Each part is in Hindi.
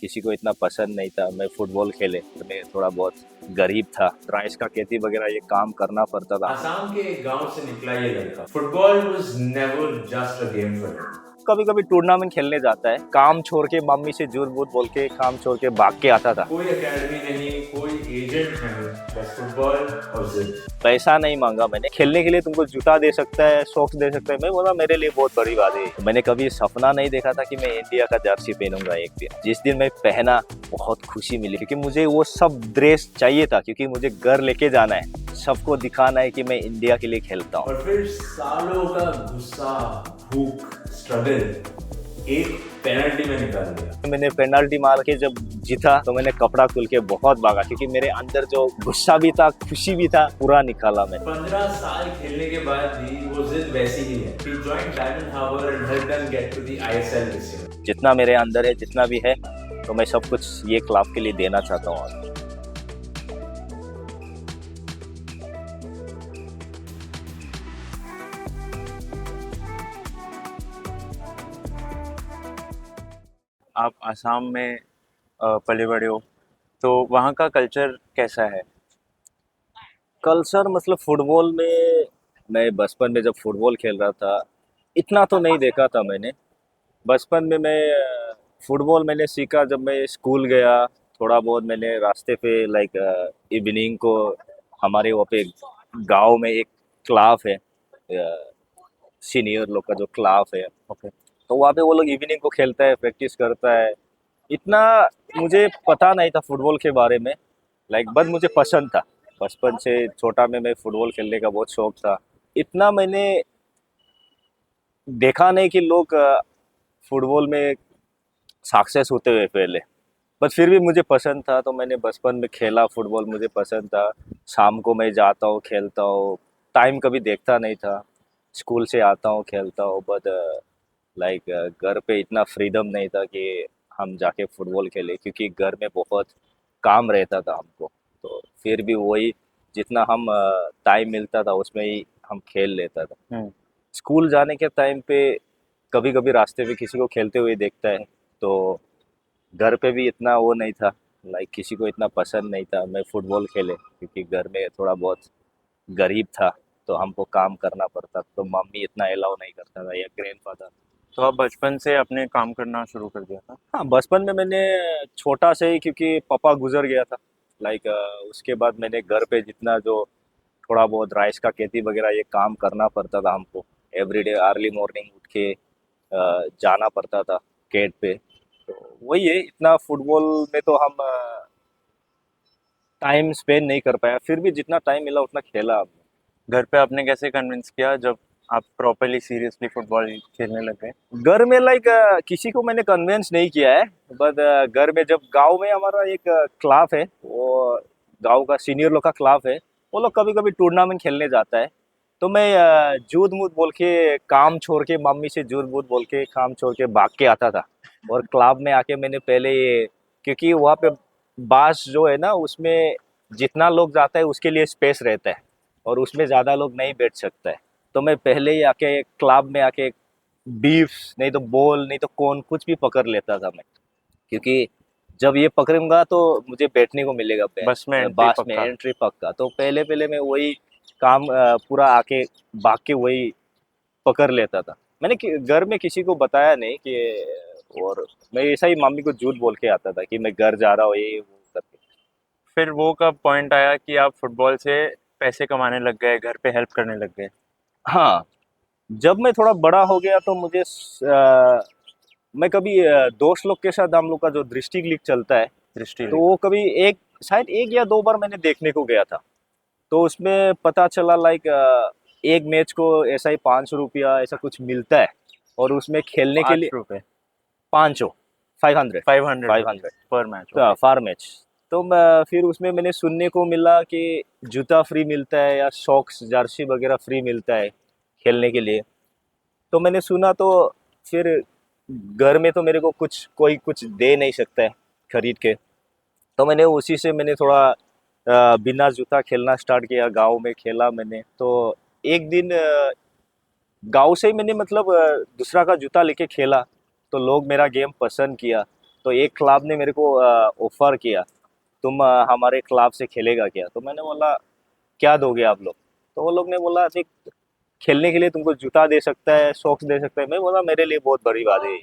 किसी को इतना पसंद नहीं था मैं फुटबॉल खेले। मैं थोड़ा बहुत गरीब था, राइस का खेती वगैरह ये काम करना पड़ता था। आसाम के गांव से निकला ये लड़का football was never just a game for him. कभी कभी टूर्नामेंट खेलने जाता है, काम छोड़ के मम्मी से झूठ बूठ बोल के काम छोड़ के भाग के आता था। कोई एकेडमी नहीं, कोई एजेंट नहीं, बस फुटबॉल और जिद। पैसा नहीं मांगा मैंने, खेलने के लिए तुमको जूता दे सकता है, सॉक्स दे सकता है। मैं बोला मेरे लिए बहुत बड़ी बात है। मैंने कभी सपना नहीं देखा था कि मैं इंडिया का जर्सी पहनूंगा एक दिन। जिस दिन मैं पहना बहुत खुशी मिली, क्योंकि मुझे वो सब ड्रेस चाहिए था, क्योंकि मुझे घर लेके जाना है, सबको दिखाना है कि मैं इंडिया के लिए खेलता हूँ। और फिर सालों का गुस्सा, भूख, स्ट्रगल एक पेनल्टी में निकाल दिया। मैंने पेनल्टी मार के जब जीता तो मैंने कपड़ा खुल के बहुत भागा, क्योंकि मेरे अंदर जो गुस्सा भी था, खुशी भी था, पूरा निकाला मैंने। 15 साल खेलने के बाद भी वो जिद वैसी ही है। He joined Diamond Harbour and helped them get to the ISL this year. जितना मेरे अंदर है, जितना भी है, तो मैं सब कुछ ये क्लब के लिए देना चाहता हूँ। आप असम में पले बड़े हो, तो वहाँ का कल्चर कैसा है? कल्चर मतलब फुटबॉल में, मैं बचपन में जब फुटबॉल खेल रहा था इतना तो नहीं देखा था मैंने। बचपन में मैं फुटबॉल मैंने सीखा जब मैं स्कूल गया। थोड़ा बहुत मैंने रास्ते पे लाइक इवनिंग को हमारे वहाँ पे गांव में एक क्लब है, सीनियर लोग का जो क्लब है। ओके। तो वहाँ पे वो लोग इवनिंग को खेलता है, प्रैक्टिस करता है। इतना मुझे पता नहीं था फुटबॉल के बारे में, लाइक बस मुझे पसंद था। बचपन से छोटा में मैं फुटबॉल खेलने का बहुत शौक था। इतना मैंने देखा नहीं कि लोग फुटबॉल में सक्सेस होते हुए पहले, बट फिर भी मुझे पसंद था, तो मैंने बचपन में खेला फुटबॉल, मुझे पसंद था। शाम को मैं जाता हूँ, खेलता हूँ। टाइम कभी देखता नहीं था, स्कूल से आता हूँ, खेलता हूँ। बट लाइक घर पे इतना फ्रीडम नहीं था कि हम जाके फुटबॉल खेले, क्योंकि घर में बहुत काम रहता था हमको। तो फिर भी वही जितना हम टाइम मिलता था उसमें ही हम खेल लेता था। हम्म। स्कूल जाने के टाइम पे कभी कभी रास्ते पे किसी को खेलते हुए देखता है, तो घर पे भी इतना वो नहीं था, लाइक किसी को इतना पसंद नहीं था मैं फुटबॉल खेले, क्योंकि घर में थोड़ा बहुत गरीब था, तो हमको काम करना पड़ता, तो मम्मी इतना अलाउ नहीं करता था या ग्रैंडफादर। तो आप बचपन से अपने काम करना शुरू कर दिया था? हाँ, बचपन में मैंने छोटा से ही, क्योंकि पापा गुजर गया था, लाइक उसके बाद मैंने घर पे जितना जो थोड़ा बहुत राइस का खेती वगैरह ये काम करना पड़ता था हमको। एवरीडे अर्ली मॉर्निंग उठ के जाना पड़ता था खेत पे। तो वही है, इतना फुटबॉल में तो हम टाइम स्पेंड नहीं कर पाया, फिर भी जितना टाइम मिला उतना खेला हमने। घर पे आपने कैसे कन्विंस किया जब आप प्रॉपरली सीरियसली फुटबॉल खेलने लग गए? घर में लाइक किसी को मैंने कन्विंस नहीं किया है, बट घर में जब गांव में हमारा एक क्लब है, वो गांव का सीनियर लोग का क्लब है, वो लोग कभी कभी टूर्नामेंट खेलने जाता है, तो मैं झूठ मूठ बोल के काम छोड़ के, मम्मी से झूठ मूठ बोल के काम छोड़ के भाग के आता था। और क्लब में आके मैंने पहले ये, क्योंकि वहाँ पे बास जो है ना, उसमें जितना लोग जाता है उसके लिए स्पेस रहता है, और उसमें ज़्यादा लोग नहीं बैठ सकता है। तो मैं पहले ही आके क्लब में आके बीफ, नहीं तो बॉल, नहीं तो कौन, कुछ भी पकड़ लेता था मैं, क्योंकि जब ये पकड़ूंगा तो मुझे बैठने को मिलेगा बस में एंट्री बास में पक्का। एंट्री पक्का। तो पहले पहले मैं वही काम पूरा आके भाग के वही पकड़ लेता था। मैंने घर में किसी को बताया नहीं कि, और मैं ऐसा ही मम्मी को झूठ बोल के आता था कि मैं घर जा रहा हूँ, ये वो करके। फिर वो कब पॉइंट आया कि आप फुटबॉल से पैसे कमाने लग गए, घर पे हेल्प करने लग गए? हाँ, जब मैं थोड़ा बड़ा हो गया तो मुझे मैं कभी दोस्त लोग के साथ हम लोग का जो डिस्ट्रिक्ट लीग चलता है, दृष्टि तो लीग। वो कभी एक, शायद एक या दो बार मैंने देखने को गया था। तो उसमें पता चला लाइक एक मैच को ऐसा ही 500 रुपया ऐसा कुछ मिलता है, और उसमें खेलने के लिए 5 रुपए? 500, 500, 500 500 पर मैच? ओके। फार मैच। तो फिर उसमें मैंने सुनने को मिला कि जूता फ्री मिलता है या सॉक्स जर्सी वगैरह फ्री मिलता है खेलने के लिए। तो मैंने सुना, तो फिर घर में तो मेरे को कुछ कोई कुछ दे नहीं सकता है खरीद के, तो मैंने उसी से मैंने थोड़ा बिना जूता खेलना स्टार्ट किया। गांव में खेला मैंने, तो एक दिन गांव से ही मैंने मतलब दूसरा का जूता लेके खेला, तो लोग मेरा गेम पसंद किया। तो एक क्लब ने मेरे को ऑफर किया, तुम हमारे क्लब से खेलेगा क्या? तो मैंने बोला क्या दोगे आप लोग? तो वो लोग ने बोला देख, खेलने के लिए तुमको जूता दे सकता है, सॉक्स दे सकता है। मैं बोला मेरे लिए बहुत बड़ी बात है ये।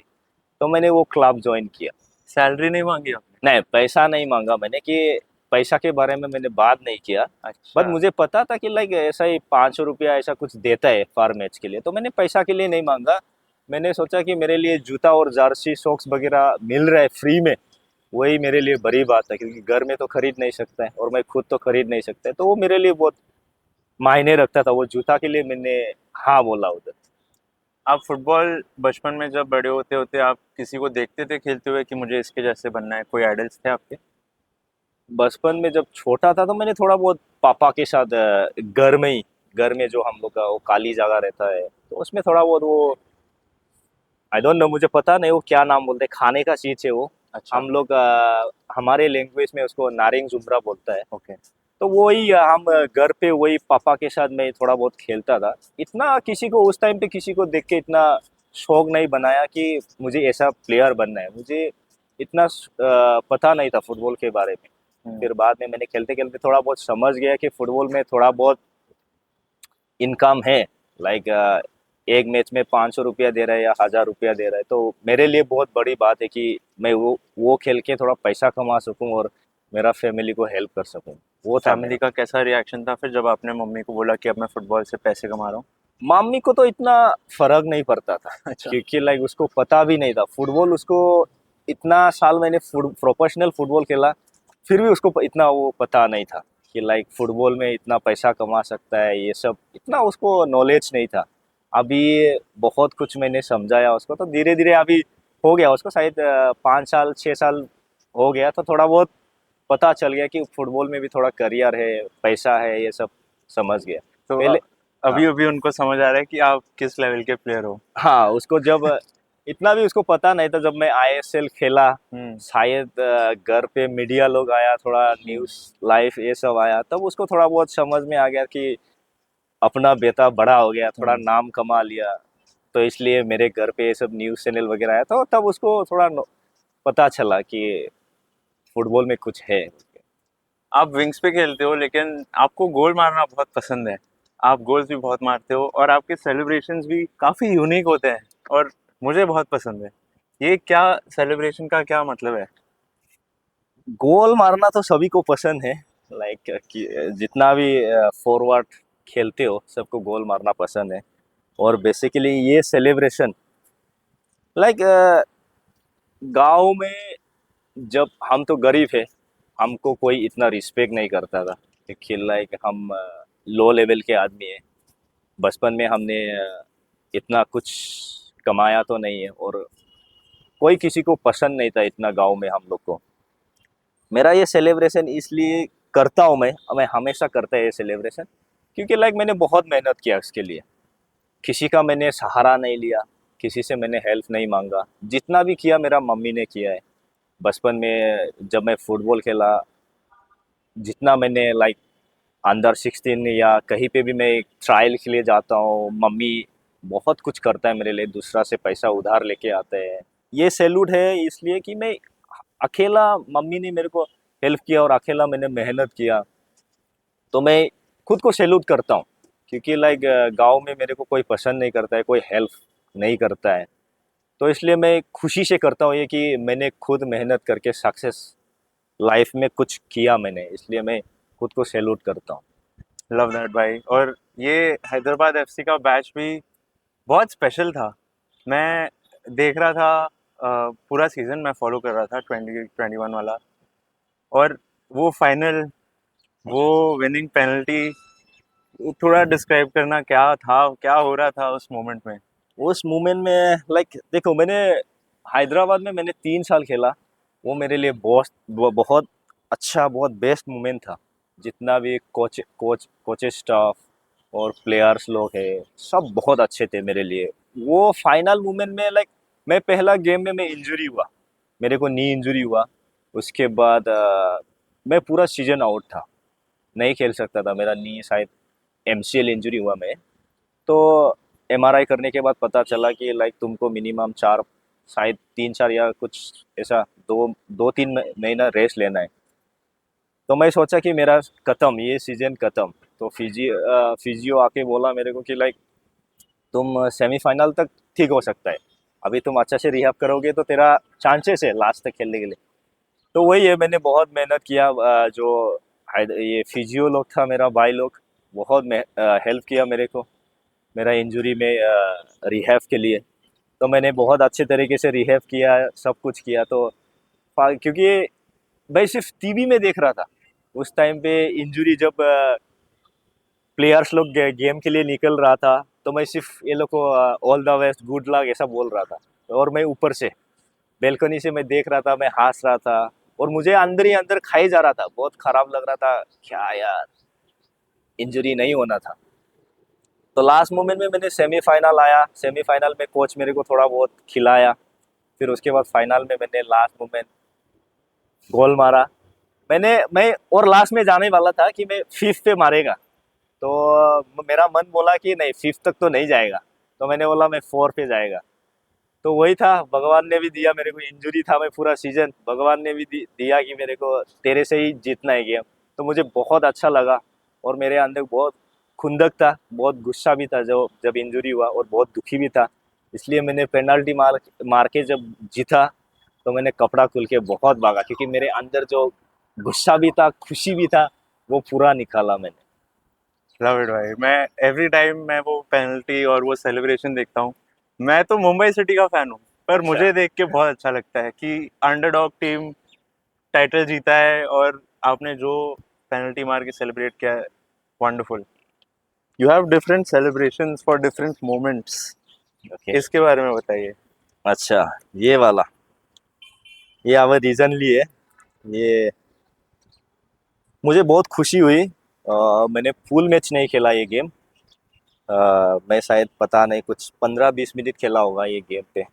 तो मैंने वो क्लब ज्वाइन किया। सैलरी नहीं मांगी आपने? नहीं, पैसा नहीं मांगा मैंने, कि पैसा के बारे में मैंने बात नहीं किया। अच्छा। बट मुझे पता था कि लाइक ऐसा ही 500 रुपया ऐसा कुछ देता है फॉर मैच के लिए, तो मैंने पैसा के लिए नहीं मांगा। मैंने सोचा कि मेरे लिए जूता और जर्सी सॉक्स वगैरह मिल रहा है फ्री में, वही मेरे लिए बड़ी बात है, क्योंकि घर में तो खरीद नहीं सकता है और मैं खुद तो खरीद नहीं सकता है। तो वो मेरे लिए बहुत मायने रखता था, वो जूता के लिए मैंने हाँ बोला उधर। आप फुटबॉल बचपन में जब बड़े होते होते आप किसी को देखते थे खेलते हुए कि मुझे इसके जैसे बनना है? कोई आइडल्स थे आपके? बचपन में जब छोटा था तो मैंने थोड़ा बहुत पापा के साथ घर में जो हम लोग का वो काली जगह रहता है, तो उसमें थोड़ा बहुत वो, आई डोंट नो, मुझे पता नहीं वो क्या नाम बोलते हैं, खाने का चीज है वो। अच्छा। हम लोग हमारे लैंग्वेज में उसको नारिंग जुमरा बोलता है। ओके। तो वही हम घर पे वही पापा के साथ मैं थोड़ा बहुत खेलता था। इतना किसी को उस टाइम पे किसी को देख के इतना शौक नहीं बनाया कि मुझे ऐसा प्लेयर बनना है। मुझे इतना पता नहीं था फुटबॉल के बारे में। फिर बाद में मैंने खेलते खेलते थोड़ा बहुत समझ गया कि फुटबॉल में थोड़ा बहुत इनकम है। लाइक एक मैच में 500 रुपया दे रहा है या 1000 रुपया दे रहा है, तो मेरे लिए बहुत बड़ी बात है कि मैं वो खेल के थोड़ा पैसा कमा सकूं और मेरा फैमिली को हेल्प कर सकूं। वो था फैमिली मेरा। का कैसा रिएक्शन था फिर जब आपने मम्मी को बोला कि अब मैं फुटबॉल से पैसे कमा रहा हूँ? मम्मी को तो इतना फर्क नहीं पड़ता था, अच्छा। क्योंकि लाइक उसको पता भी नहीं था फुटबॉल। उसको इतना साल मैंने प्रोफेशनल फुटबॉल खेला, फिर भी उसको इतना वो पता नहीं था कि लाइक फुटबॉल में इतना पैसा कमा सकता है, ये सब इतना उसको नॉलेज नहीं था। अभी बहुत कुछ मैंने समझाया उसको, तो धीरे धीरे अभी हो गया उसको शायद 5 साल 6 साल हो गया, तो थोड़ा बहुत पता चल गया कि फुटबॉल में भी थोड़ा करियर है, पैसा है, ये सब समझ गया। तो पहले हाँ, अभी अभी उनको समझ आ रहा है कि आप किस लेवल के प्लेयर हो? हाँ, उसको जब इतना भी उसको पता नहीं था, जब मैं आईएसएल खेला, हम्म। शायद घर पे मीडिया लोग आया, थोड़ा न्यूज़ लाइव ये सब आया, तब उसको थोड़ा बहुत समझ में आ गया कि अपना बेटा बड़ा हो गया, थोड़ा हम्म। नाम कमा लिया। तो इसलिए मेरे घर पे ये सब न्यूज़ चैनल वगैरह आया, तो तब उसको थोड़ा पता चला कि फुटबॉल में कुछ है। आप विंग्स पे खेलते हो लेकिन आपको गोल मारना बहुत पसंद है। आप गोल्स भी बहुत मारते हो और आपके सेलिब्रेशंस भी काफ़ी यूनिक होते हैं और मुझे बहुत पसंद है। ये क्या सेलिब्रेशन का क्या मतलब है? गोल मारना तो सभी को पसंद है। लाइक कि जितना भी फॉरवर्ड खेलते हो सबको गोल मारना पसंद है। और बेसिकली ये सेलिब्रेशन लाइक गांव में, जब हम तो गरीब है, हमको कोई इतना रिस्पेक्ट नहीं करता था, क्योंकि लाइक हम लो लेवल के आदमी हैं। बचपन में हमने इतना कुछ कमाया तो नहीं है, और कोई किसी को पसंद नहीं था इतना गांव में हम लोग को। मेरा ये सेलिब्रेशन इसलिए करता हूँ, मैं हमेशा करता है ये सेलिब्रेशन, क्योंकि लाइक मैंने बहुत मेहनत किया इसके लिए। किसी का मैंने सहारा नहीं लिया, किसी से मैंने हेल्प नहीं मांगा। जितना भी किया मेरा मम्मी ने किया है। बचपन में जब मैं फुटबॉल खेला, जितना मैंने लाइक अंडर 16 या कहीं पे भी मैं ट्रायल के लिए जाता हूँ, मम्मी बहुत कुछ करता है मेरे लिए, दूसरा से पैसा उधार लेके आते हैं। ये सैल्यूट है इसलिए कि मैं अकेला, मम्मी ने मेरे को हेल्प किया और अकेला मैंने मेहनत किया, तो मैं खुद को सैल्यूट करता हूँ। क्योंकि लाइक गांव में मेरे को कोई पसंद नहीं करता है, कोई हेल्प नहीं करता है, तो इसलिए मैं खुशी से करता हूँ ये कि मैंने खुद मेहनत करके सक्सेस लाइफ में कुछ किया मैंने, इसलिए मैं खुद को सैल्यूट करता हूँ। लव दैट भाई। और ये हैदराबाद एफसी का बैच भी बहुत स्पेशल था। मैं देख रहा था पूरा सीज़न मैं फॉलो कर रहा था 2021 वाला। और वो फाइनल, वो विनिंग पेनल्टी, थोड़ा डिस्क्राइब करना क्या था, क्या हो रहा था उस मोमेंट में? उस मोमेंट में लाइक देखो, मैंने हैदराबाद में मैंने 3 साल खेला। वो मेरे लिए बहुत अच्छा, बहुत बेस्ट मोमेंट था। जितना भी कोचेस स्टाफ और प्लेयर्स लोग हैं, सब बहुत अच्छे थे मेरे लिए। वो फाइनल मोमेंट में लाइक मैं पहला गेम में मैं इंजरी हुआ, मेरे को नी इंजरी हुआ। उसके बाद मैं पूरा सीजन आउट था, नहीं खेल सकता था। मेरा नी शायद एमसीएल इंजरी हुआ मैं। तो एमआरआई करने के बाद पता चला कि लाइक तुमको मिनिमम शायद 3-4 या कुछ ऐसा 2-3 महीना रेस्ट लेना है। तो मैं सोचा कि मेरा खत्म, ये सीजन खत्म। तो फिजियो आके बोला मेरे को कि लाइक तुम सेमीफाइनल तक ठीक हो सकता है, अभी तुम अच्छा से रिहैब करोगे तो तेरा चांसेस है लास्ट तक खेलने के लिए। तो वही है, मैंने बहुत मेहनत किया। जो ये फिजियो लोग था मेरा भाई लोग, बहुत हेल्प किया मेरे को मेरा इंजरी में रिहैब के लिए। तो मैंने बहुत अच्छे तरीके से रिहैब किया, सब कुछ किया। तो क्योंकि मैं सिर्फ टीवी में देख रहा था उस टाइम पे, इंजरी जब प्लेयर्स लोग गेम के लिए निकल रहा था, तो मैं सिर्फ ये लोग को all the best, good luck ऐसा बोल रहा था। और मैं ऊपर से बेल्कनी से मैं देख रहा था, मैं हंस रहा था, और मुझे अंदर ही अंदर खाई जा रहा था, बहुत खराब लग रहा था, क्या यार इंजरी नहीं होना था। तो लास्ट मोमेंट में मैंने सेमीफाइनल आया, सेमीफाइनल में कोच मेरे को थोड़ा बहुत खिलाया, फिर उसके बाद फाइनल में मैंने लास्ट मोमेंट गोल मारा। मैं और लास्ट में जाने वाला था कि मैं फिफ्थ पे मारेगा, तो मेरा मन बोला कि नहीं फिफ्थ तक तो नहीं जाएगा, तो मैंने बोला मैं फोर पे जाएगा। तो वही था, भगवान ने भी दिया मेरे को, इंजरी था मैं पूरा सीजन, भगवान ने भी दिया कि मेरे को तेरे से ही जीतना है गेम। तो मुझे बहुत अच्छा लगा, और मेरे अंदर बहुत खुंदक था, बहुत गुस्सा भी था जो जब इंजरी हुआ, और बहुत दुखी भी था। इसलिए मैंने पेनल्टी मार मार के जब जीता, तो मैंने कपड़ा खुल के बहुत भागा, क्योंकि मेरे अंदर जो गुस्सा भी था, खुशी भी था, वो पूरा निकाला मैंने। लव इट भाई। मैं एवरी टाइम मैं वो पेनल्टी और वो सेलिब्रेशन देखता हूँ। मैं तो मुंबई सिटी का फैन हूँ, पर अच्छा। मुझे देख के बहुत अच्छा लगता है कि अंडरडॉग टीम टाइटल जीता है, और आपने जो पेनल्टी मार के सेलिब्रेट किया है, wonderful. You have different celebrations for different moments. Okay. इसके बारे में बताइए। अच्छा, ये वाला, ये अब रीजनली है। ये मुझे बहुत खुशी हुई। मैंने फुल मैच नहीं खेला ये गेम। मैं शायद पता नहीं कुछ 15-20 मिनट खेला होगा ये गेम पे।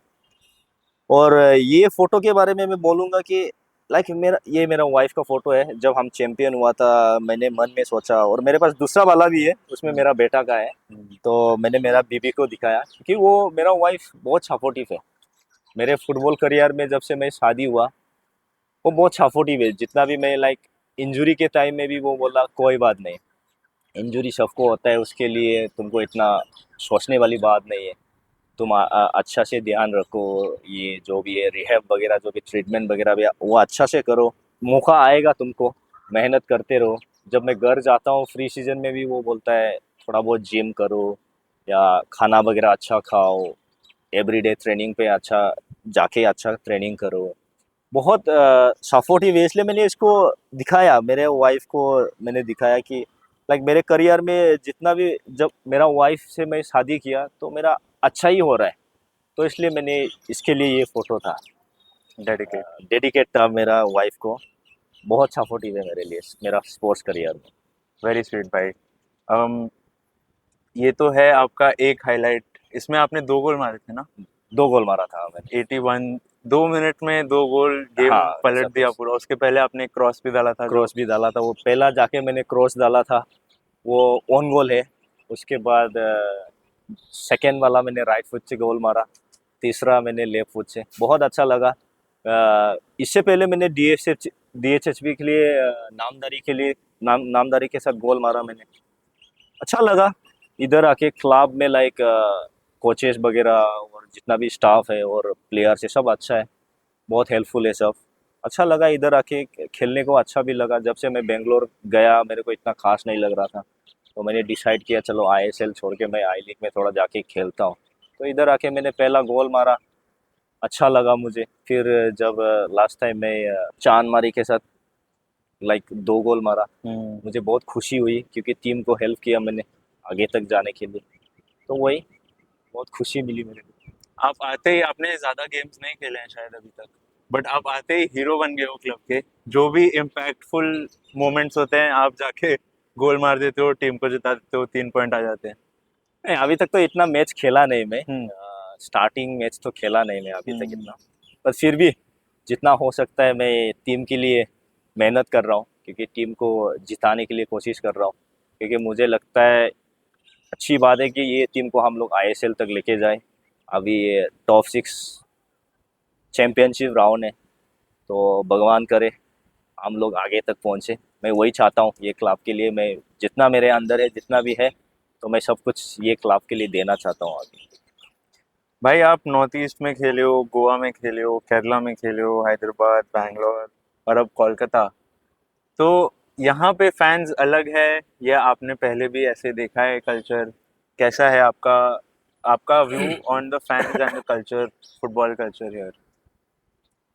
और ये फोटो के बारे में मैं बोलूँगा कि लाइक मेरा वाइफ का फोटो है, जब हम चैंपियन हुआ था। मैंने मन में सोचा, और मेरे पास दूसरा वाला भी है, उसमें मेरा बेटा का है। तो मैंने मेरा बीबी को दिखाया, क्योंकि वो मेरा वाइफ बहुत सपोर्टिव है मेरे फुटबॉल करियर में। जब से मैं शादी हुआ, वो बहुत सपोर्टिव है। जितना भी मैं लाइक इंजरी के टाइम में भी वो बोला कोई बात नहीं, इंजरी सबको होता है, उसके लिए तुमको इतना सोचने वाली बात नहीं है। तुम अच्छा से ध्यान रखो, ये जो भी है रिहैब वगैरह, जो भी ट्रीटमेंट वगैरह भी वो अच्छा से करो, मौका आएगा तुमको, मेहनत करते रहो। जब मैं घर जाता हूँ फ्री सीजन में भी, वो बोलता है थोड़ा बहुत जिम करो, या खाना वगैरह अच्छा खाओ, एवरीडे ट्रेनिंग पे अच्छा जाके अच्छा ट्रेनिंग करो। बहुत सपोर्टिव है। इसलिए मैंने इसको दिखाया, मेरे वाइफ को मैंने दिखाया कि लाइक मेरे करियर में जितना भी, जब मेरा वाइफ से मैं शादी किया तो मेरा अच्छा ही हो रहा है। तो इसलिए मैंने इसके लिए ये फोटो था, डेडिकेट। डेडिकेट था मेरा वाइफ को। बहुत सपोर्टिव है मेरे लिए मेरा स्पोर्ट्स करियर में। वेरी स्वीट भाई। ये तो है आपका एक हाईलाइट। इसमें आपने 2 गोल मारे थे ना? 2 गोल मारा था मैंने। 81, 2 मिनट में 2 गोल, गेम हाँ, ऐसा पलट दिया कुछ। पूरा। उसके पहले आपने क्रॉस भी डाला था जो। क्रॉस भी डाला था, वो पहला जाके मैंने क्रॉस डाला था, वो ऑन गोल है। उसके बाद सेकेंड वाला मैंने राइट फुट से गोल मारा, तीसरा मैंने लेफ्ट फुट से। बहुत अच्छा लगा। इससे पहले मैंने डीएचएचबी के लिए नामदारी के लिए नामदारी के साथ गोल मारा मैंने। अच्छा लगा इधर आके क्लब में, लाइक कोचेस वगैरह और जितना भी स्टाफ है और प्लेयर्स है, सब अच्छा है, बहुत हेल्पफुल है सब। अच्छा लगा इधर आके खेलने को, अच्छा भी लगा। जब से मैं बेंगलोर गया, मेरे को इतना खास नहीं लग रहा था, तो मैंने डिसाइड किया चलो आईएसएल छोड़ के मैं आई लीग में थोड़ा जाके खेलता हूँ। तो इधर आके मैंने पहला गोल मारा, अच्छा लगा मुझे। फिर जब लास्ट टाइम मैं चांदमारी के साथ लाइक 2 गोल मारा, मुझे बहुत खुशी हुई, क्योंकि टीम को हेल्प किया मैंने आगे तक जाने के लिए। तो वही बहुत खुशी मिली मेरे को। आप आते ही, आपने ज़्यादा गेम्स नहीं खेले हैं शायद अभी तक, बट आप आते ही हीरो बन गए हो क्लब के। जो भी इम्पैक्टफुल मोमेंट्स होते हैं, आप जाके गोल मार देते हो, टीम को जिता देते हो, 3 पॉइंट आ जाते हैं। नहीं, अभी तक तो इतना मैच खेला नहीं मैं। हम्म। स्टार्टिंग मैच तो खेला नहीं मैं अभी तक हम्म। इतना, पर फिर भी जितना हो सकता है मैं टीम के लिए मेहनत कर रहा हूँ, क्योंकि टीम को जिताने के लिए कोशिश कर रहा हूँ। क्योंकि मुझे लगता है अच्छी बात है कि ये टीम को हम लोग आईएसएल तक लेके जाए। अभी टॉप 6 चैम्पियनशिप राउंड है, तो भगवान करे हम लोग आगे तक पहुँचे। मैं वही चाहता हूँ ये क्लब के लिए, मैं जितना मेरे अंदर है जितना भी है, तो मैं सब कुछ ये क्लब के लिए देना चाहता हूँ आगे। भाई आप नॉर्थ ईस्ट में खेले हो, गोवा में खेले हो, केरला में खेले हो, हैदराबाद, बैंगलोर और अब कोलकाता। तो यहाँ पे फैंस अलग है या आपने पहले भी ऐसे देखा है कल्चर? कैसा है आपका आपका view on the fans and the culture, football culture here?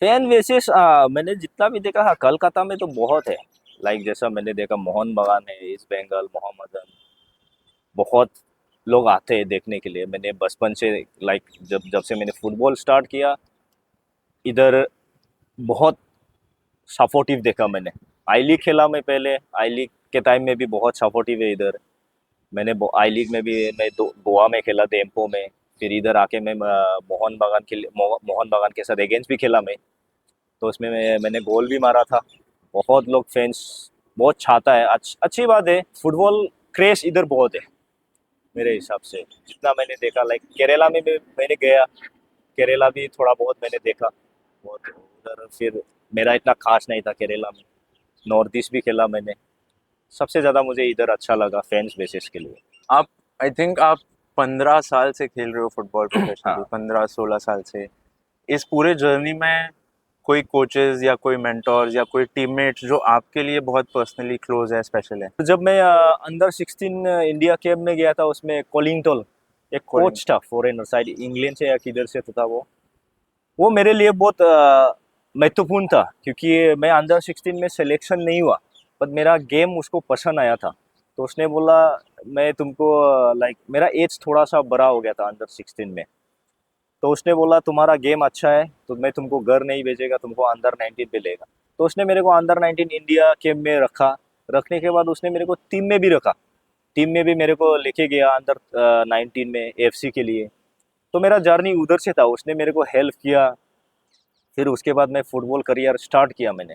Fan basis मैंने जितना भी देखा, हाँ कलकत्ता में तो बहुत है। लाइक जैसा मैंने देखा मोहन बगान है, ईस्ट बंगाल, मोहम्मदन, बहुत लोग आते हैं देखने के लिए। मैंने बचपन से, लाइक जब जब से मैंने फुटबॉल स्टार्ट किया इधर, बहुत सपोर्टिव देखा मैंने। आई लीग खेला मैं पहले, आई लीग के टाइम में भी बहुत सपोर्टिव है इधर। मैंने आई लीग में भी मैं गोवा में खेला, देम्पो में। फिर इधर आके मैं मोहन बगान के साथ अगेंस्ट भी खेला मैं, तो उसमें मैंने गोल भी मारा था। बहुत लोग फैंस बहुत चाहता है, अच्छी बात है। फुटबॉल क्रेज इधर बहुत है मेरे हिसाब से, जितना मैंने देखा। लाइक केरला में मैंने गया, केरला भी थोड़ा बहुत मैंने देखा, और उधर फिर मेरा इतना खास नहीं था केरला में। नॉर्थ ईस्ट भी खेला मैंने। सबसे ज़्यादा मुझे इधर अच्छा लगा फैंस बेसिस के लिए। आप आई थिंक आप 15 साल से खेल रहे हो फुटबॉल प्रोफेशनली, हाँ। 15-16 साल से। इस पूरे जर्नी में कोई कोचेस या कोई मेंटोर्स या कोई टीममेट्स जो आपके लिए बहुत पर्सनली क्लोज है, स्पेशल है? जब मैं अंडर 16 इंडिया कैंप में गया था, उसमें कोलिंगटोल एक कॉलिंग। कोच था, फॉरेनर, शायद इंग्लैंड से या किधर से तो था वो मेरे लिए बहुत महत्वपूर्ण था, क्योंकि मैं अंडर 16 में सिलेक्शन नहीं हुआ, पर मेरा गेम उसको पसंद आया था। तो उसने बोला मैं तुमको, लाइक मेरा एज थोड़ा सा बड़ा हो गया था अंडर 16 में, तो उसने बोला तुम्हारा गेम अच्छा है तो मैं तुमको घर नहीं भेजेगा, तुमको अंडर 19 पे लेगा। तो उसने मेरे को अंडर 19 इंडिया कैंप में रखा। रखने के बाद उसने मेरे को टीम में भी रखा, टीम में भी मेरे को लेके गया अंडर 19 में एफसी के लिए। तो मेरा जर्नी उधर से था, उसने मेरे को हेल्प किया। फिर उसके बाद मैं फुटबॉल करियर स्टार्ट किया मैंने।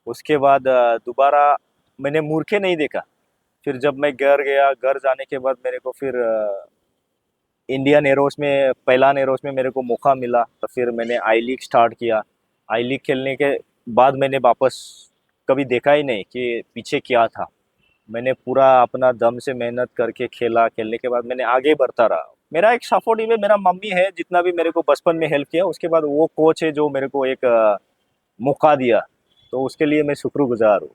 उसके बाद दोबारा मैंने मुड़ के नहीं देखा। फिर जब मैं घर गया, घर जाने के बाद मेरे को फिर इंडियन एरोस में, पहला एरोस में मेरे को मौका मिला, तो फिर मैंने आई लीग स्टार्ट किया। आई लीग खेलने के बाद मैंने वापस कभी देखा ही नहीं कि पीछे क्या था। मैंने पूरा अपना दम से मेहनत करके खेला, खेलने के बाद मैंने आगे बढ़ता रहा। मेरा एक सपोर्टिव है, मेरा मम्मी है, जितना भी मेरे को बचपन में हेल्प किया। उसके बाद वो कोच है जो मेरे को एक मौका दिया, तो उसके लिए मैं शुक्रगुजार हूँ।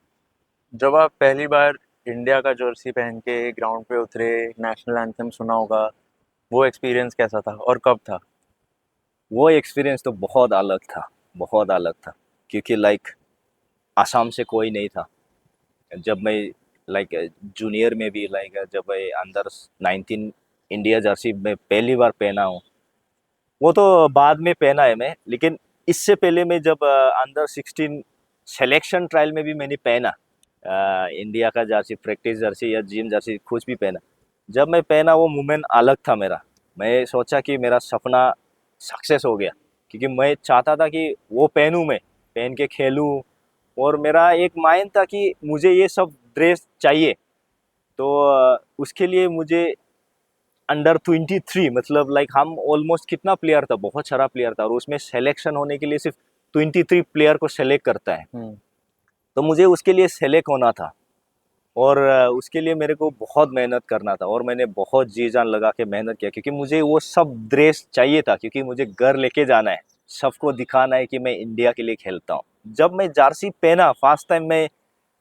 जब आप पहली बार इंडिया का जर्सी पहन के ग्राउंड पे उतरे, नेशनल एंथम सुना होगा, वो एक्सपीरियंस कैसा था और कब था? वो एक्सपीरियंस तो बहुत अलग था, बहुत अलग था। क्योंकि लाइक आसाम से कोई नहीं था। जब मैं लाइक जूनियर में भी, लाइक जब मैं अंडर 19 इंडिया जर्सी में पहली बार पहना हूँ, वो तो बाद में पहना है मैं, लेकिन इससे पहले मैं जब अंडर 16 सिलेक्शन ट्रायल में भी मैंने पहना इंडिया का जर्सी, प्रैक्टिस जर्सी या जिम जर्सी, कुछ भी पहना। जब मैं पहना वो मोमेंट अलग था मेरा। मैं सोचा कि मेरा सपना सक्सेस हो गया, क्योंकि मैं चाहता था कि वो पहनूं, मैं पहन के खेलूं। और मेरा एक माइंड था कि मुझे ये सब ड्रेस चाहिए। तो उसके लिए मुझे अंडर 23, मतलब लाइक हम ऑलमोस्ट कितना प्लेयर था, बहुत सारा प्लेयर था, और उसमें सिलेक्शन होने के लिए सिर्फ 23 प्लेयर को सेलेक्ट करता है। तो मुझे उसके लिए सेलेक्ट होना था, और उसके लिए मेरे को बहुत मेहनत करना था, और मैंने बहुत जी जान लगा के मेहनत किया, क्योंकि मुझे वो सब ड्रेस चाहिए था, क्योंकि मुझे घर लेके जाना है, सबको दिखाना है कि मैं इंडिया के लिए खेलता हूँ। जब मैं जर्सी पहना फर्स्ट टाइम, मैं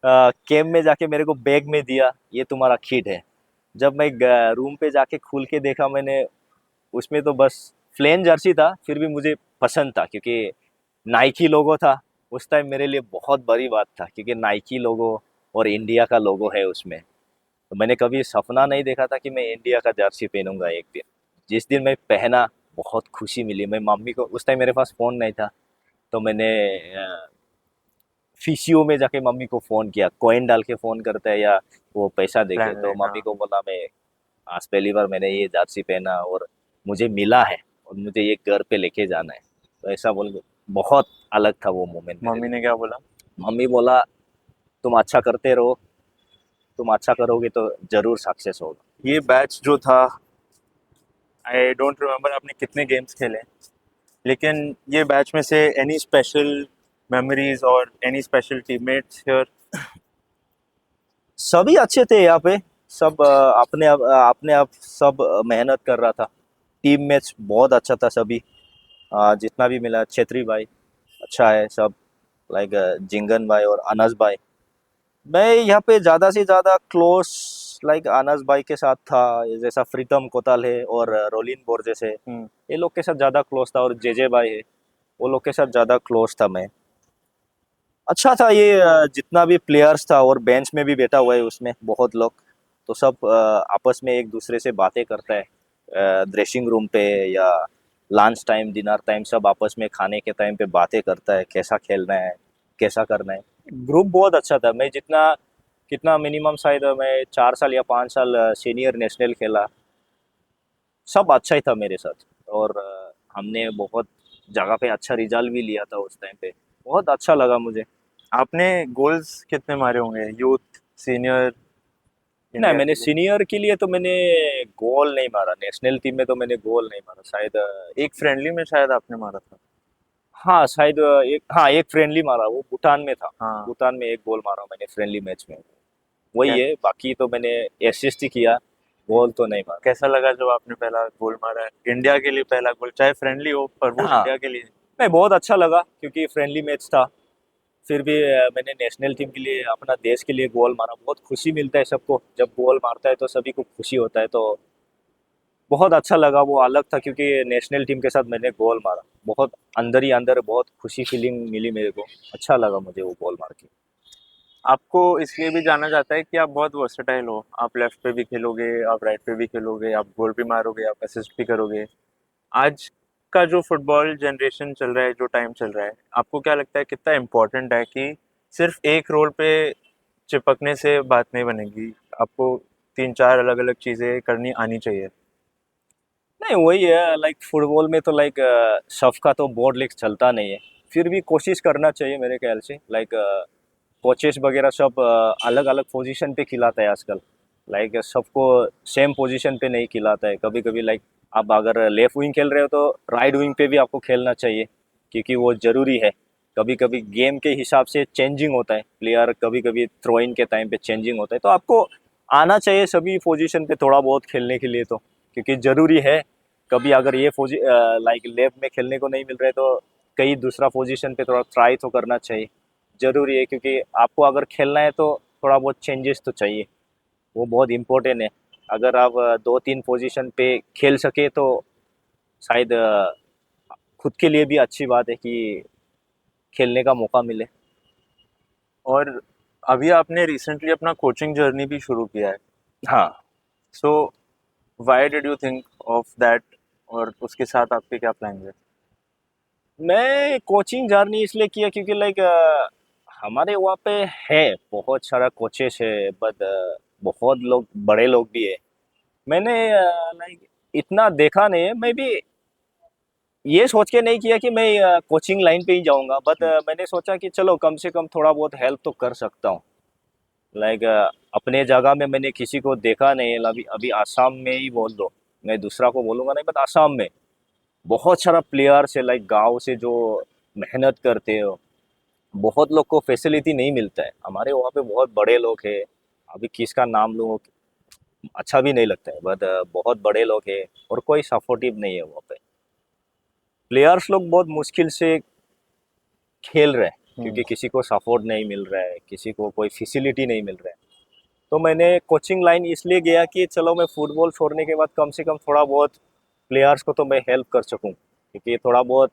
कैम्प में जाके मेरे को बैग में दिया, ये तुम्हारा किट है। जब मैं रूम पे जाके खुल के देखा मैंने, उसमें तो बस प्लेन जर्सी था, फिर भी मुझे पसंद था, क्योंकि नाइकी लोगो था। उस टाइम मेरे लिए बहुत बड़ी बात था, क्योंकि नाइकी लोगो और इंडिया का लोगो है उसमें। तो मैंने कभी सपना नहीं देखा था कि मैं इंडिया का जर्सी पहनूंगा एक दिन। जिस दिन मैं पहना, बहुत खुशी मिली। मैं मम्मी को, उस टाइम मेरे पास फ़ोन नहीं था, तो मैंने फीसीओ में जाके मम्मी को फ़ोन किया। कॉइन डाल के फ़ोन करते हैं या वो पैसा देके, प्लान तो लेना। मम्मी को बोला मैं आज पहली बार मैंने ये जर्सी पहना और मुझे मिला है, और मुझे ये घर पे लेके जाना है। तो ऐसा बोल के बहुत अलग था वो मोमेंट मेरे मम्मी लिए। ने क्या बोला? मम्मी बोला तुम अच्छा करते रहो, तुम अच्छा करोगे तो ज़रूर सक्सेस होगा। ये बैच जो था, आई डोंट रिमेम्बर आपने कितने गेम्स खेले, लेकिन ये बैच में से एनी स्पेशल मेमोरीज और एनी स्पेशल टीममेट्स हियर? सभी अच्छे थे यहाँ पे। सब अपने आप सब मेहनत कर रहा था। टीम मैच बहुत अच्छा था सभी। जितना भी मिला, छेत्री भाई अच्छा है सब, लाइक जिंगन भाई और अनस भाई। मैं यहाँ पे ज़्यादा से ज़्यादा क्लोज लाइक अनस भाई के साथ था, जैसा प्रीतम कोताल है और रोलिन बोर्जेस है, हम्म। ये लोग के साथ ज़्यादा क्लोज था। और जेजे भाई है, वो लोग के साथ ज़्यादा क्लोज था मैं। अच्छा था ये। जितना भी प्लेयर्स था और बेंच में भी बैठा हुआ है उसमें बहुत लोग, तो सब आपस में एक दूसरे से बातें करता है ड्रेसिंग रूम पे या लंच टाइम डिनर टाइम, सब आपस में खाने के टाइम पे बातें करता है कैसा खेलना है, कैसा करना है। ग्रुप बहुत अच्छा था। मैं जितना कितना मिनिमम शायद मैं 4 साल या 5 साल सीनियर नेशनल खेला, सब अच्छा ही था मेरे साथ। और हमने बहुत जगह पे अच्छा रिजल्ट भी लिया था उस टाइम पे। बहुत अच्छा लगा मुझे। आपने गोल्स कितने मारे होंगे यूथ सीनियर नहीं, इंडिया मैंने के लिए? सीनियर के लिए तो मैंने गोल नहीं मारा। नेशनल टीम में तो मैंने गोल नहीं मारा शायद। एक फ्रेंडली में शायद आपने मारा था। हाँ शायद एक फ्रेंडली मारा, वो भूटान में था। हाँ। भूटान में एक गोल मारा मैंने फ्रेंडली मैच में, वही कै, है। बाकी तो मैंने असिस्ट ही किया, गोल तो नहीं मारा। कैसा लगा जब आपने पहला गोल मारा है इंडिया के लिए? पहला गोल चाहे फ्रेंडली हो पर वो हाँ, इंडिया के लिए। नहीं बहुत अच्छा लगा क्योंकि फ्रेंडली मैच था। फिर भी मैंने नेशनल टीम के लिए, अपना देश के लिए गोल मारा। बहुत खुशी मिलता है सबको जब गोल मारता है, तो सभी को खुशी होता है। तो बहुत अच्छा लगा, वो अलग था क्योंकि नेशनल टीम के साथ मैंने गोल मारा। बहुत अंदर ही अंदर बहुत खुशी फीलिंग मिली मेरे को। अच्छा लगा मुझे वो गोल मार के। आपको इसलिए भी जाना जाता है कि आप बहुत वर्सेटाइल हो। आप लेफ्ट पे भी खेलोगे, आप राइट पे भी खेलोगे, आप गोल भी मारोगे, आप असिस्ट भी करोगे। आज का जो फुटबॉल जनरेशन चल रहा है, जो टाइम चल रहा है, आपको क्या लगता है कितना इम्पोर्टेंट है कि सिर्फ एक रोल पे चिपकने से बात नहीं बनेगी? आपको तीन चार अलग अलग चीज़ें करनी आनी चाहिए। नहीं वही है, लाइक फुटबॉल में तो लाइक सबका तो बोर्ड लीग चलता नहीं है। फिर भी कोशिश करना चाहिए मेरे ख्याल से। लाइक कोचेस वगैरह सब अलग अलग पोजीशन पे खिलाता है आजकल। लाइक सबको सेम पोजीशन पे नहीं खिलाता है। कभी कभी लाइक आप अगर लेफ्ट विंग खेल रहे हो तो राइट विंग पे भी आपको खेलना चाहिए, क्योंकि वो ज़रूरी है। कभी कभी गेम के हिसाब से चेंजिंग होता है प्लेयर, कभी कभी थ्रो इन के टाइम पे चेंजिंग होता है, तो आपको आना चाहिए सभी पोजीशन पे थोड़ा बहुत खेलने के लिए, तो क्योंकि ज़रूरी है। कभी अगर ये लाइक लेफ्ट में खेलने को नहीं मिल रहा है तो कहीं दूसरा पोजीशन पे थोड़ा ट्राई तो करना चाहिए। ज़रूरी है क्योंकि आपको अगर खेलना है तो थोड़ा बहुत चेंजेस तो चाहिए, वो बहुत इम्पोर्टेंट है। अगर आप 2-3 पोजीशन पे खेल सके तो शायद खुद के लिए भी अच्छी बात है कि खेलने का मौका मिले। और अभी आपने रिसेंटली अपना कोचिंग जर्नी भी शुरू किया है। हाँ, so why did you think of that, और उसके साथ आपके क्या प्लान है? मैं कोचिंग जर्नी इसलिए किया क्योंकि लाइक हमारे वहाँ पे है बहुत सारा कोचेस है, बट बहुत लोग बड़े लोग भी है। मैंने लाइक इतना देखा नहीं है। मैं भी ये सोच के नहीं किया कि मैं कोचिंग लाइन पे ही जाऊंगा, बट मैंने सोचा कि चलो कम से कम थोड़ा बहुत हेल्प तो कर सकता हूँ। लाइक अपने जगह में मैंने किसी को देखा नहीं है। अभी अभी आसाम में ही बोल दो, मैं दूसरा को बोलूँगा नहीं, बट आसाम में बहुत सारा प्लेयर्स है लाइक गांव से जो मेहनत करते हो। बहुत लोग को फैसिलिटी नहीं मिलता है। हमारे वहाँ पे बहुत बड़े लोग हैं, अभी किसका नाम लूँ अच्छा भी नहीं लगता है, बट बहुत बड़े लोग हैं और कोई सपोर्टिव नहीं है वहाँ पे। प्लेयर्स लोग बहुत मुश्किल से खेल रहे हैं हम्म। क्योंकि किसी को सपोर्ट नहीं मिल रहा है, किसी को कोई फैसिलिटी नहीं मिल रहा है। तो मैंने कोचिंग लाइन इसलिए गया कि चलो मैं फुटबॉल छोड़ने के बाद कम से कम थोड़ा बहुत प्लेयर्स को तो मैं हेल्प कर सकूं, क्योंकि थोड़ा बहुत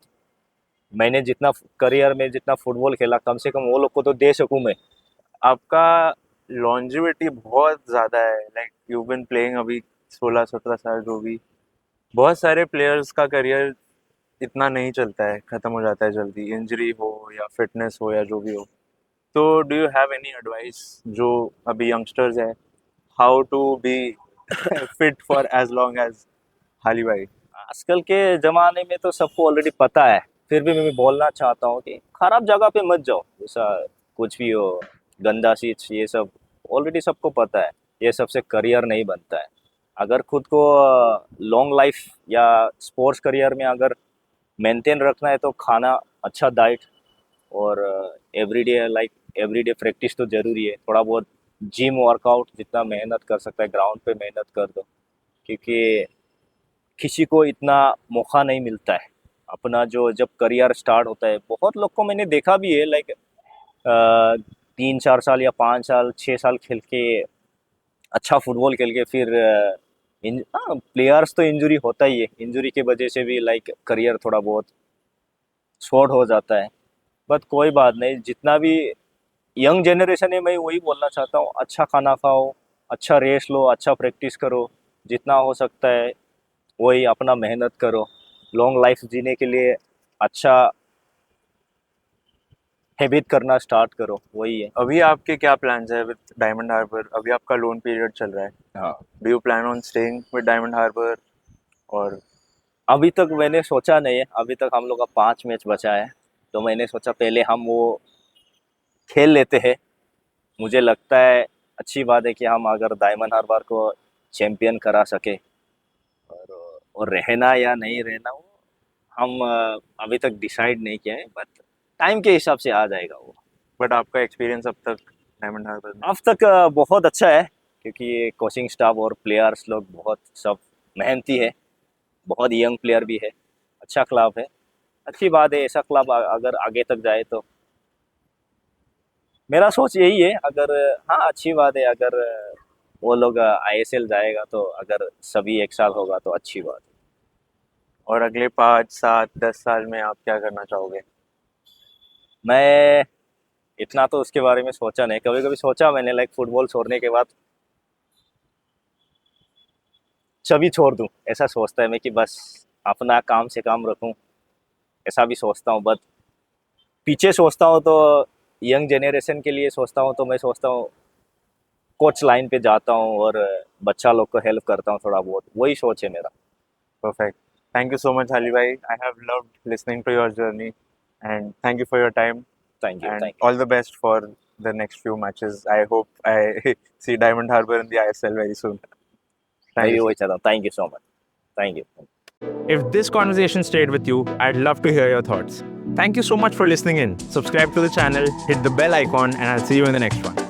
मैंने जितना करियर में जितना फुटबॉल खेला, कम से कम वो लोग को तो दे सकूं मैं। आपका लॉन्जिविटी बहुत ज़्यादा है, लाइक यू बिन प्लेइंग अभी 16-17 साल जो भी। बहुत सारे प्लेयर्स का करियर इतना नहीं चलता है, ख़त्म हो जाता है जल्दी, इंजरी हो या फिटनेस हो या जो भी हो। तो do you have any advice जो अभी यंगस्टर्स है, how to be fit for as long as Hali भाई? आजकल के ज़माने में तो सबको ऑलरेडी पता है। फिर भी मैं बोलना चाहता हूँ कि खराब जगह पे मत जाओ। जैसा कुछ भी हो, गंदा चीज, ये सब ऑलरेडी सबको पता है। ये सबसे करियर नहीं बनता है। अगर खुद को लॉन्ग लाइफ या स्पोर्ट्स करियर में अगर मेंटेन रखना है तो खाना अच्छा डाइट और एवरीडे प्रैक्टिस तो ज़रूरी है। थोड़ा बहुत जिम वर्कआउट जितना मेहनत कर सकता है ग्राउंड पे मेहनत कर दो, क्योंकि किसी को इतना मौका नहीं मिलता है। अपना जो जब करियर स्टार्ट होता है, बहुत लोग को मैंने देखा भी है, लाइक 3-4 साल या 5 साल 6 साल खेल के अच्छा फुटबॉल खेल के फिर प्लेयर्स तो इंजरी होता ही है, इंजरी की वजह से भी लाइक करियर थोड़ा बहुत शॉर्ट हो जाता है। बट कोई बात नहीं, जितना भी यंग जनरेशन है मैं वही बोलना चाहता हूँ, अच्छा खाना खाओ, अच्छा रेस्ट लो, अच्छा प्रैक्टिस करो, जितना हो सकता है वही अपना मेहनत करो, लॉन्ग लाइफ जीने के लिए अच्छा हैबिट करना स्टार्ट करो, वही है। अभी आपके क्या प्लान्स है विद डायमंड हार्बर? अभी आपका लोन पीरियड चल रहा है, हाँ, do you plan on staying with Diamond Harbour? और अभी तक मैंने सोचा नहीं है, अभी तक हम लोग का 5 मैच बचा है, तो मैंने सोचा पहले हम वो खेल लेते हैं। मुझे लगता है अच्छी बात है कि हम अगर डायमंड हार्बर को चैंपियन करा सके, और रहना या नहीं रहना वो हम अभी तक डिसाइड नहीं किया है, बट टाइम के हिसाब से आ जाएगा वो। बट आपका एक्सपीरियंस अब तक डायमंड हार्बर में? अब तक बहुत अच्छा है, क्योंकि कोचिंग स्टाफ और प्लेयर्स लोग बहुत सब मेहनती है, बहुत यंग प्लेयर भी है, अच्छा क्लब है। अच्छी बात है, ऐसा क्लब अगर आगे तक जाए तो मेरा सोच यही है। अगर हाँ, अच्छी बात है, अगर वो लोग आईएसएल जाएगा तो अगर सभी एक साथ होगा तो अच्छी बात है। और अगले 5, 7, 10 साल में आप क्या करना चाहोगे? मैं इतना तो उसके बारे में सोचा नहीं, कभी कभी सोचा मैंने लाइक फुटबॉल छोड़ने के बाद सभी छोड़ दूं, ऐसा सोचता है मैं कि बस अपना काम से काम रखूं, ऐसा भी सोचता हूँ। बट पीछे सोचता हूँ तो यंग जनरेशन के लिए सोचता हूँ, तो मैं सोचता हूँ कोच लाइन पे जाता हूँ और बच्चा लोग को हेल्प करता हूँ थोड़ा बहुत, वही सोच है मेरा। Perfect. Thank you so much, Ali bhai. I have loved listening to your journey, and thank you for your time. Thank you, And thank you. all the best for the next few matches. I hope I see Diamond Harbour in the ISL very soon. मैं Thank भी you. वही चाहता हूँ। Thank you so much. Thank you. If this conversation stayed with you, I'd love to hear your thoughts. Thank you so much for listening in. Subscribe to the channel, hit the bell icon, and I'll see you in the next one.